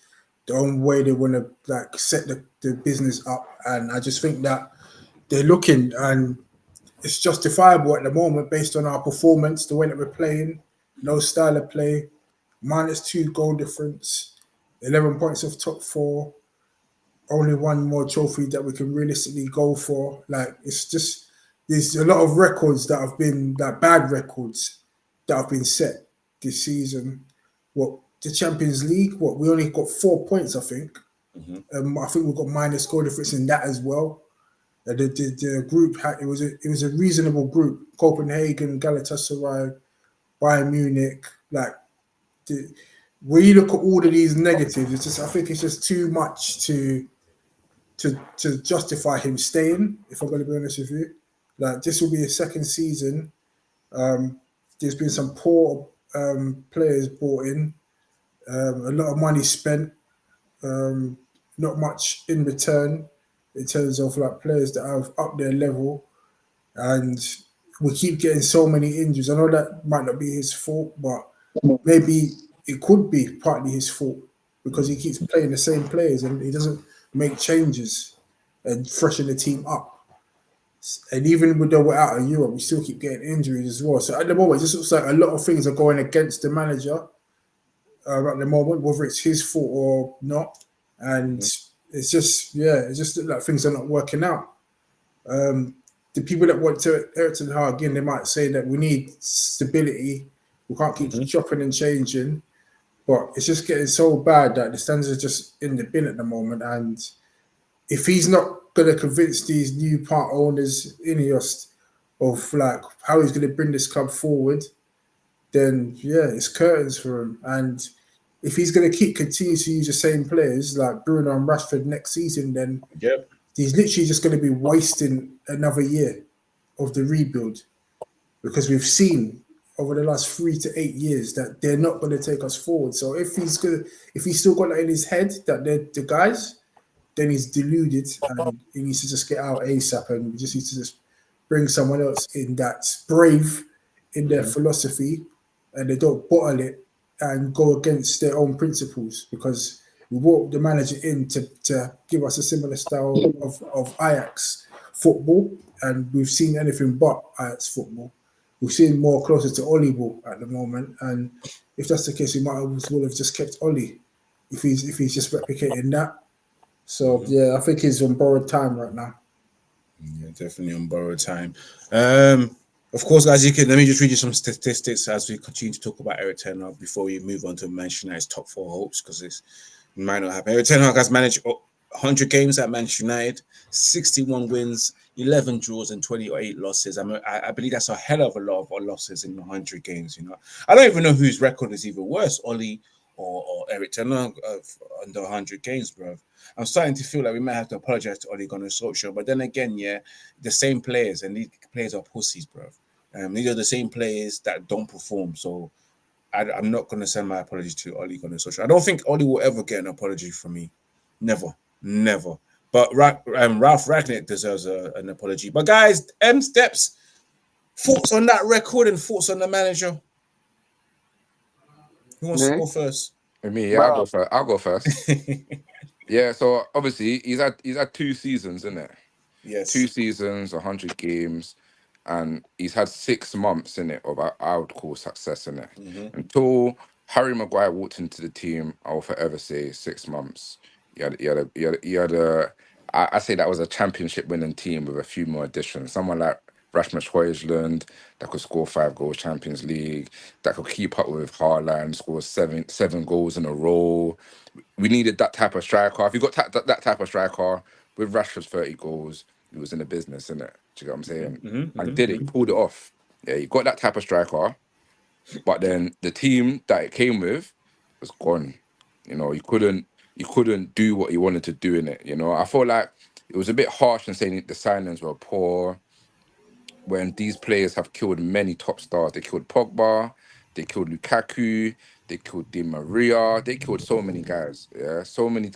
their own way they want to like set the business up. And I just think that they're looking and it's justifiable at the moment based on our performance, the way that we're playing, no style of play, -2 goal difference, 11 points of top four, only one more trophy that we can realistically go for. Like it's just there's a lot of records that have been like bad records that have been set this season. What the Champions League? What we only got 4 points, I think. Mm-hmm. I think we've got minus goal difference in that as well. The group had it was a reasonable group. Copenhagen, Galatasaray, Bayern Munich. Like when you look at all of these negatives, it's just I think it's just too much to justify him staying. If I'm going to be honest with you, like this will be his second season. There's been some poor players brought in, a lot of money spent, not much in return in terms of like players that have up their level, and we keep getting so many injuries. I know that might not be his fault, but maybe it could be partly his fault because he keeps playing the same players and he doesn't make changes and freshen the team up. And even though we're out of Europe, we still keep getting injuries as well. So at the moment, it just looks like a lot of things are going against the manager at the moment, whether it's his fault or not. And it's just, it's just like things are not working out. The people that want to Eric Ten Hag again, they might say that we need stability. We can't keep chopping and changing. But it's just getting so bad that the standards are just in the bin at the moment. And if he's not going to convince these new part owners, Ineos, of like how he's going to bring this club forward, then it's curtains for him. And if he's going to continue to use the same players like Bruno and Rashford next season, then he's literally just going to be wasting another year of the rebuild, because we've seen over the last 3 to 8 years that they're not going to take us forward. So if he's still got that in his head that they're the guys, then he's deluded and he needs to just get out ASAP, and we just need to just bring someone else in that's brave in their philosophy and they don't bottle it and go against their own principles, because we brought the manager in to give us a similar style of Ajax football, and we've seen anything but Ajax football. We've seen more closer to Ollie ball at the moment, and if that's the case, we might as well have just kept Ollie if he's just replicating that. So I think he's on borrowed time right now. Yeah, definitely on borrowed time. Of course, guys, let me just read you some statistics as we continue to talk about Eric Ten Hag before we move on to Manchester United's top 4 hopes, because it might not happen. Eric Ten Hag has managed 100 games at Manchester United, 61 wins, 11 draws, and 28 losses. I believe that's a hell of a lot of losses in 100 games. I don't even know whose record is even worse, Ollie or Eric Ten Hag under 100 games, bro. I'm starting to feel like we might have to apologize to Ole Gunnar Solskjaer, but then again, the same players, and these players are pussies, bro. These are the same players that don't perform. So I'm not going to send my apology to Ole Gunnar Solskjaer. I don't think Ole will ever get an apology from me. Never. But Ralph Ragnick deserves an apology. But guys, Steps, thoughts on that record and thoughts on the manager? Who wants to go first? Me, I'll go first. Yeah, so obviously he's had 2 seasons, isn't it? Yes. 2 seasons, 100 games, and he's had 6 months in it of I would call success in it. Until Harry Maguire walked into the team, I will forever say 6 months. I say that was a championship winning team with a few more additions. Someone like Rasmus Højlund that could score 5 goals Champions League, that could keep up with Haaland, score seven goals in a row. We needed that type of striker. If you got that type of striker with Rashford's 30 goals, he was in the business, innit? Do you get what I'm saying? And did it. He pulled it off. Yeah, you got that type of striker, but then the team that it came with was gone. You couldn't do what you wanted to do in it. I feel like it was a bit harsh in saying the signings were poor when these players have killed many top stars. They killed Pogba, they killed Lukaku, they killed Di Maria, they killed so many guys. Yeah, so many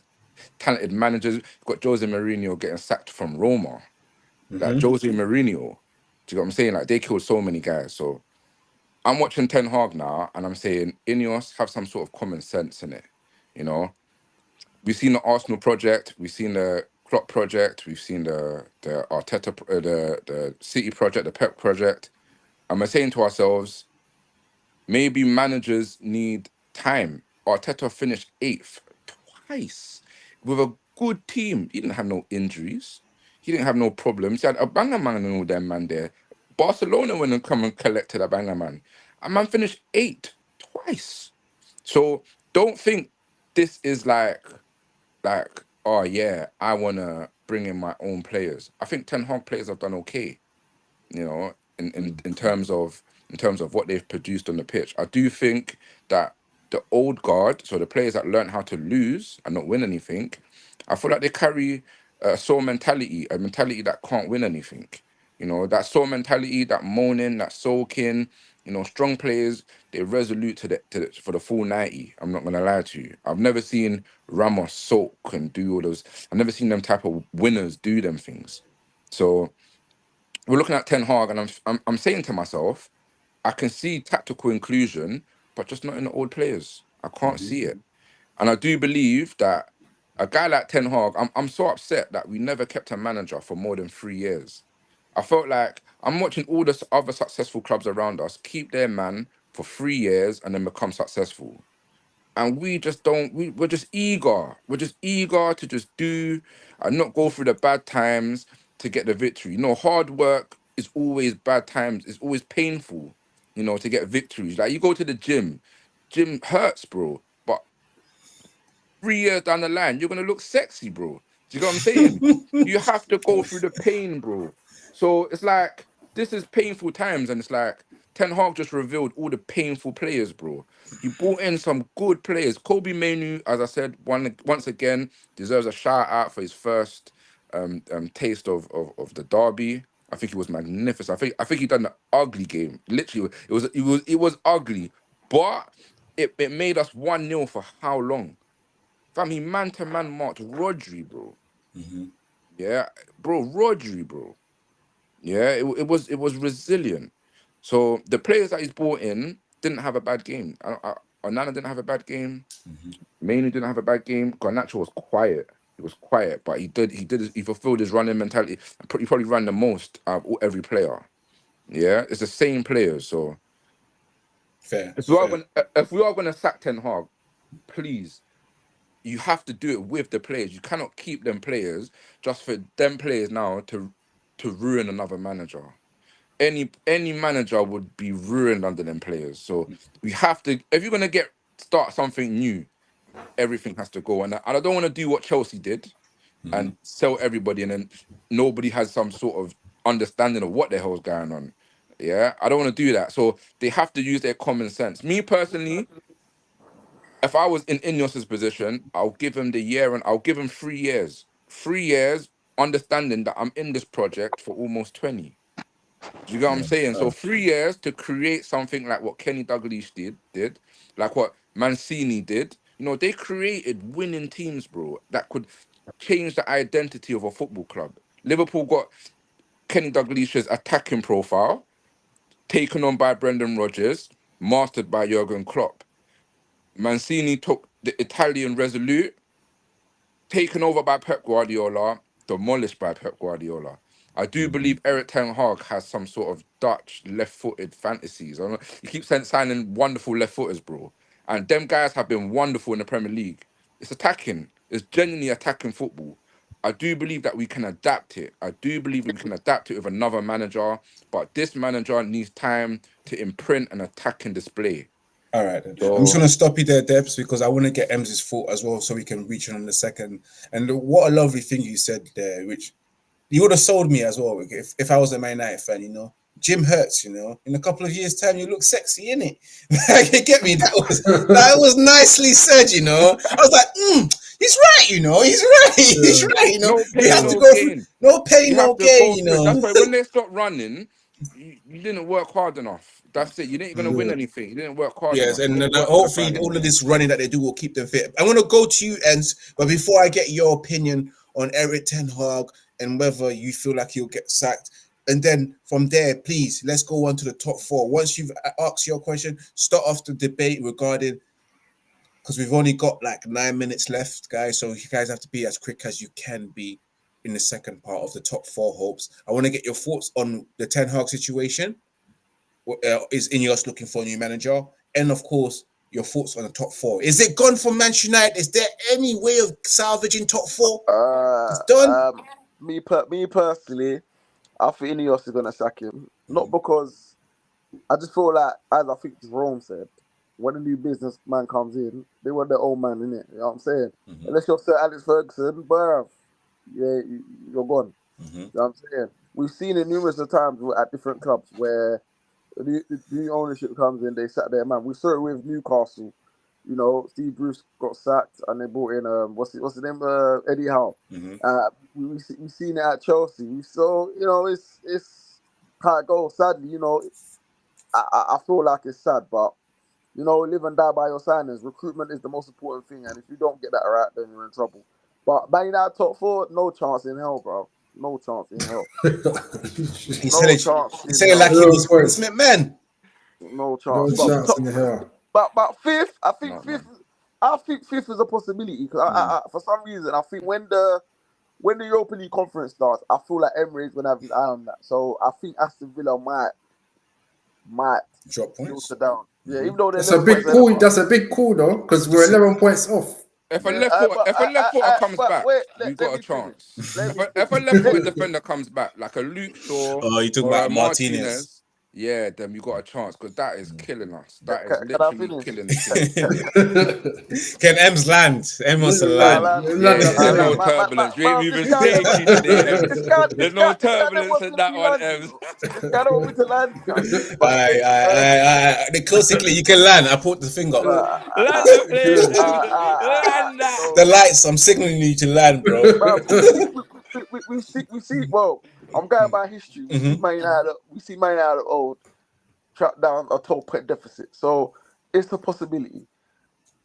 talented managers. You've got Jose Mourinho getting sacked from Roma. Like Jose Mourinho. Do you know what I'm saying? Like they killed so many guys. So I'm watching Ten Hag now, and I'm saying, Ineos, have some sort of common sense in it. You know, we've seen the Arsenal project, we've seen the Klopp project, we've seen the Arteta, the City project, the Pep project. And we're saying to ourselves, maybe managers need time. Arteta finished 8th twice with a good team. He didn't have no injuries. He didn't have no problems. He had a banger man and all them man there. Barcelona went and come and collected a banger man. A man finished 8th twice. So don't think this is like, oh yeah, I want to bring in my own players. I think Ten Hag players have done okay, you know, in terms of what they've produced on the pitch. I do think that the old guard, so the players that learn how to lose and not win anything, I feel like they carry a sore mentality, a mentality that can't win anything. You know, that sore mentality, that moaning, that sulking. You know, strong players, they're resolute for the full 90. I'm not gonna lie to you. I've never seen Ramos sulk and do all those. I've never seen them type of winners do them things. So we're looking at Ten Hag, and I'm saying to myself, I can see tactical inclusion, but just not in the old players. I can't see it. And I do believe that a guy like Ten Hag, I'm so upset that we never kept a manager for more than 3 years. I felt like I'm watching all the other successful clubs around us keep their man for 3 years and then become successful. And we just don't, we're just eager. We're just eager to just do and not go through the bad times to get the victory. You know, hard work is always bad times. It's always painful, you know, to get victories. Like you go to the gym hurts, bro. But 3 years down the line, you're gonna look sexy, bro. Do you get what I'm saying? You have to go through the pain, bro. So it's like this is painful times, and it's like Ten Hag just revealed all the painful players, bro. He brought in some good players. Kobe Manu, as I said, once again deserves a shout out for his first taste of the derby. I think he was magnificent. I think he done the ugly game. Literally, it was ugly, but it made us 1-0 for how long? Fam, he man-to-man marked Rodri, bro. Yeah, bro, Rodri, bro. Yeah, it was resilient. So the players that he's brought in didn't have a bad game. Onana didn't have a bad game. Mainu didn't have a bad game. Garnacho was quiet. He was quiet, but he fulfilled his running mentality. He probably ran the most out of every player. Yeah, it's the same players. So Fair. if we are gonna sack Ten Hag, please, you have to do it with the players. You cannot keep them players just for them players now to ruin another manager. Any manager would be ruined under them players. So we have to, if you're gonna start something new, everything has to go. And I don't want to do what Chelsea did and sell everybody, and then nobody has some sort of understanding of what the hell's going on. Yeah, I don't want to do that. So they have to use their common sense. Me personally, if I was in Ineos's position, I'll give him the year, and I'll give him 3 years. 3 years, understanding that I'm in this project for almost 20. Do you get what I'm saying? So 3 years to create something like what Kenny Dalglish did, like what Mancini did. You know, they created winning teams, bro, that could change the identity of a football club. Liverpool got Kenny Dalglish's attacking profile, taken on by Brendan Rodgers, mastered by Jurgen Klopp. Mancini took the Italian Resolute, taken over by Pep Guardiola, demolished by Pep Guardiola. I do believe Eric Ten Hag has some sort of Dutch left-footed fantasies. I don't know. He keeps signing wonderful left-footers, bro. And them guys have been wonderful in the Premier League. It's attacking. It's genuinely attacking football. I do believe that we can adapt it. I do believe we can adapt it with another manager. But this manager needs time to imprint an attacking display. All right, then. So, I'm just going to stop you there, Debs, because I want to get Ems's thought as well so we can reach on in a second. And what a lovely thing you said there, which you would have sold me as well if I was a Man United fan, you know. Jim Hurts, you know, in a couple of years' time, you look sexy, innit? You get me? That was nicely said, you know. I was like, he's right, you know. He's right. He's right, you know. No pain, You have to no go gain. through no pain, no gain, you know. That's why when they stop running, you didn't work hard enough. That's it. You didn't gonna win anything. You didn't work hard Yes, enough. and You didn't work for the hopefully fans. all of this running that they do will keep them fit. I'm gonna go to you, Ens, but before I get your opinion on Eric Ten Hag and whether you feel like he'll get sacked, and then from there, please let's go on to the top four. Once you've asked your question, start off the debate regarding, because we've only got like 9 minutes left, guys. So you guys have to be as quick as you can be in the second part of the top four hopes. I want to get your thoughts on the Ten Hag situation. Is Ineos looking for a new manager? And of course, your thoughts on the top four. Is it gone for Manchester United? Is there any way of salvaging top four? It's done. Me personally, I think Ineos is gonna sack him. Not because I just feel like, as I think Jerome said, when a new businessman comes in, they want their old man in it. You know what I'm saying? Unless you're Sir Alex Ferguson, bruv, yeah, you're gone. You know what I'm saying? We've seen it numerous of times at different clubs where the new ownership comes in, they sack their man. We saw it with Newcastle. You know, Steve Bruce got sacked, and they brought in what's the name? Eddie Howe. We've seen it at Chelsea. So you know, it's how it goes. Sadly, you know, I feel like it's sad, but you know, live and die by your signings. Recruitment is the most important thing, and if you don't get that right, then you're in trouble. But banging out top four, no chance in hell, bro. No chance in hell. He's saying like he was Smith, man. No chance. No chance in hell. But fifth, I think fifth is a possibility because I for some reason I think when the Europa League conference starts, I feel like Emirates gonna have his eye on that. So I think Aston Villa might drop points down. Yeah, even though that's a big call. That's a big call though, because we're 11 points off. If a left footer comes back, you got a chance. If a left footed defender comes back, like a Luke Shaw or a Martinez, yeah, then you got a chance because that is killing us. That is literally killing the team. Can Ems land? Ems wants to land. There's no turbulence. You ain't moving safely today, Ems. There's no turbulence in that one, Ems. This guy don't want me to land. The classically, you can land. I put the finger. Land the place. Land that. The lights. I'm signaling you to land, bro. We see. Well, I'm going by history. We see Man United old track down a 12-point deficit. So it's a possibility.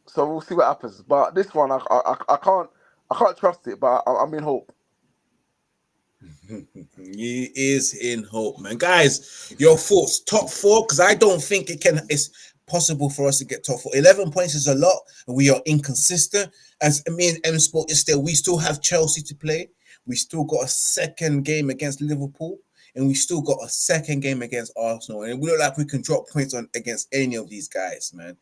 So we'll see what happens. But this one, I can't trust it. But I'm in hope. He is in hope, man. Guys, your thoughts, top four, because I don't think it's possible for us to get top four. 11 points is a lot, and we are inconsistent. As me and M Sport is still, we still have Chelsea to play. We still got a second game against Liverpool, and we still got a second game against Arsenal. And we look like we can drop points against any of these guys, man.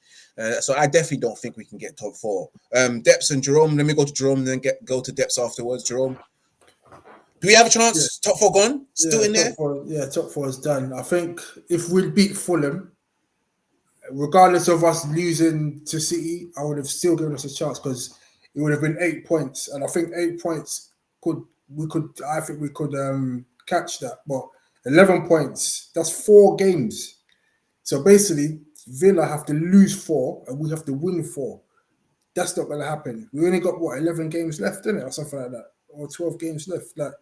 So I definitely don't think we can get top four. Depps and Jerome. Let me go to Jerome, and then go to Depps afterwards. Jerome. Do we have a chance? Yeah. Top four gone? Still in there? Top four is done. I think if we beat Fulham, regardless of us losing to City, I would have still given us a chance because it would have been 8 points. And I think 8 points we could catch that. But 11 points, that's 4 games. So basically, Villa have to lose 4 and we have to win 4. That's not going to happen. We only got, 11 games left, innit? Or something like that. Or 12 games left. Like,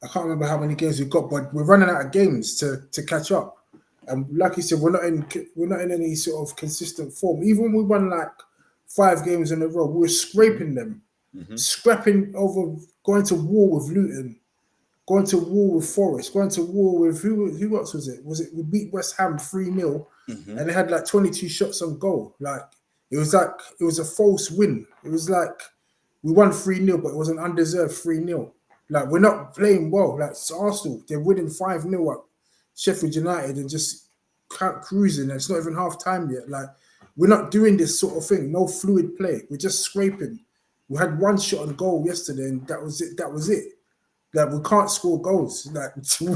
I can't remember how many games we've got, but we're running out of games to catch up. And like you said, we're not in any sort of consistent form. Even when we won like 5 games in a row, we were scraping them, scrapping over, going to war with Luton, going to war with Forest, going to war with who else was it? Was it we beat West Ham 3-0 and they had like 22 shots on goal. Like it was a false win. It was like we won 3-0, but it was an undeserved 3-0. Like we're not playing well. Like Arsenal, they're winning 5-0 at Sheffield United and just cruising. And it's not even half time yet. Like we're not doing this sort of thing. No fluid play. We're just scraping. We had 1 shot on goal yesterday, and that was it. Like we can't score goals like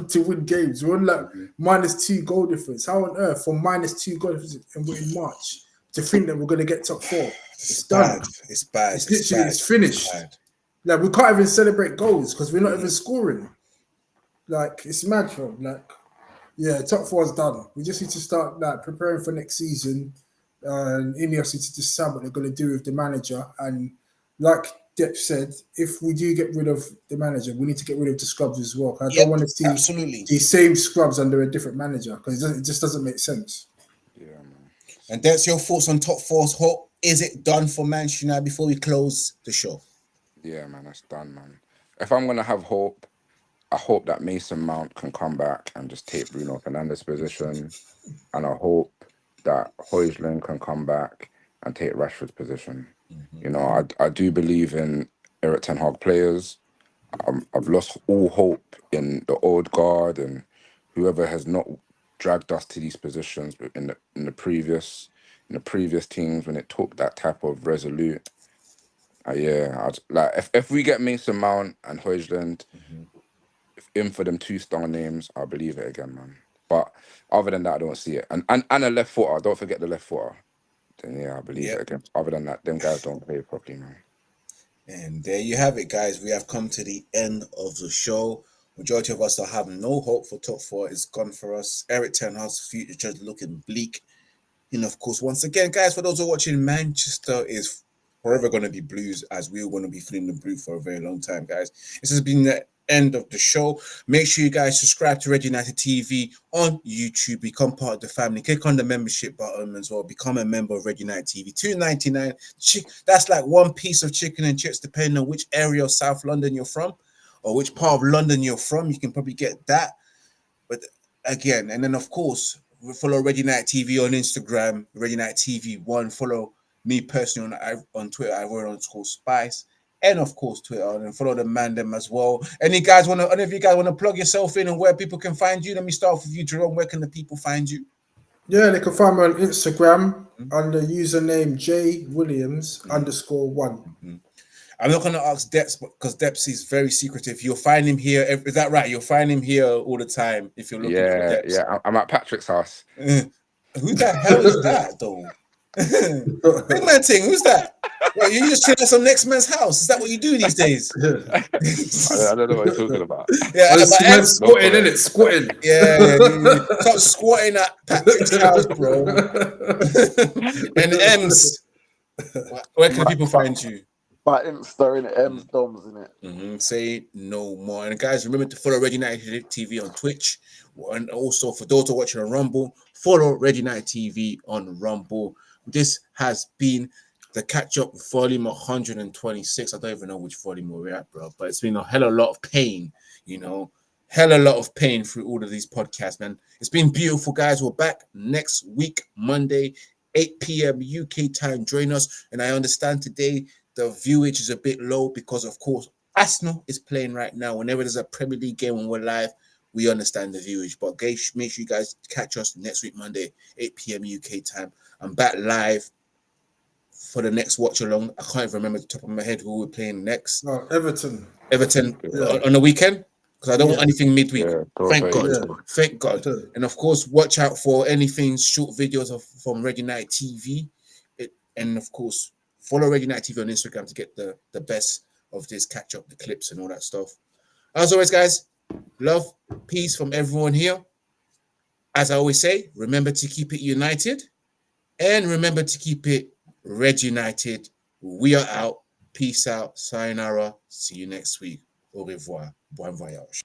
to win games. We're on like -2 goal difference. How on earth from -2 goal difference and we're in March to think that we're gonna get top 4? It's done. It's bad. It's literally it's finished. Like we can't even celebrate goals because we're not even scoring. Like it's mad, bro. Like top 4 is done. We just need to start like preparing for next season. Ineos need to decide what they're gonna do with the manager. And like Depp said, if we do get rid of the manager, we need to get rid of the scrubs as well. I Yep, don't want to see absolutely. the same scrubs under a different manager because it just doesn't make sense. Yeah, man. And that's your thoughts on top four's hope. Is it done for Manchester United before we close the show? Yeah, man, that's done, man. If I'm gonna have hope, I hope that Mason Mount can come back and just take Bruno Fernandes' position, and I hope that Højlund can come back and take Rashford's position. You know, I do believe in Eric Ten Hag players. I've lost all hope in the old guard and whoever has not dragged us to these positions in the previous teams when it took that type of resolute. Like if we get Mason Mount and Højlund in for them 2-star names, I'll believe it again, man. But other than that, I don't see it. And a left footer. Don't forget the left footer. Then yeah, I believe it again. Other than that, them guys don't play properly, man. And there you have it, guys. We have come to the end of the show. Majority of us that have no hope for top four is gone for us. Eric Ten Hag's future just looking bleak. And of course, once again, guys, for those who are watching, Manchester is forever going to be Blues, as we're going to be feeling the blue for a very long time, guys. This has been the end of the show. Make sure you guys subscribe to Red United TV on YouTube. Become part of the family. Click on the membership button as well. Become a member of Red United TV. $2.99. That's like one piece of chicken and chips, depending on which area of South London you're from or which part of London you're from. You can probably get that. But again, and then of course, follow Red United TV on Instagram, Red United TV 1. Follow me personally on Twitter, Ivorian_Spice. And of course, Twitter, and follow the man them as well. Any of you guys want to plug yourself in and where people can find you? Let me start with you, Jerome. Where can the people find you? Yeah, they can find me on Instagram under username JWilliams_1. I'm not going to ask Deps because Deps is very secretive. You'll find him here. Is that right? You'll find him here all the time if you're looking for Deps. Yeah, I'm at Patrick's house. Who the hell is that, though? Big man thing, who's that? Well, you just chill at some next man's house. Is that what you do these days? I don't know what you're talking about. Yeah, squatting, isn't it? Squatting. Yeah. Stop squatting at Patrick's house, bro. And Ems, where can people find you? By Insta, in it, M's Doms, in it. Say no more. And guys, remember to follow Red United TV on Twitch. And also, for those who are watching on Rumble, follow Red United TV on Rumble. This has been the catch-up volume 126. I don't even know which volume we're at, bro. But it's been a hell of a lot of pain, through all of these podcasts, man. It's been beautiful, guys. We're back next week, Monday, 8 p.m. UK time. Join us. And I understand today the viewage is a bit low because, of course, Arsenal is playing right now. Whenever there's a Premier League game when we're live, we understand the viewage. But guys, make sure you guys catch us next week, Monday, 8 p.m. UK time. I'm back live for the next watch along. I can't even remember the top of my head who we're playing next. No, Everton. On the weekend? Because I don't want anything midweek. Thank God. Yeah. Thank God. And of course, watch out for anything short videos from Red United TV. And of course, follow Red United TV on Instagram to get the best of this, catch up the clips and all that stuff. As always, guys, love, peace from everyone here. As I always say, remember to keep it united and remember to keep it Red United. We are out. Peace out. Sayonara. See you next week. Au revoir. Bon voyage.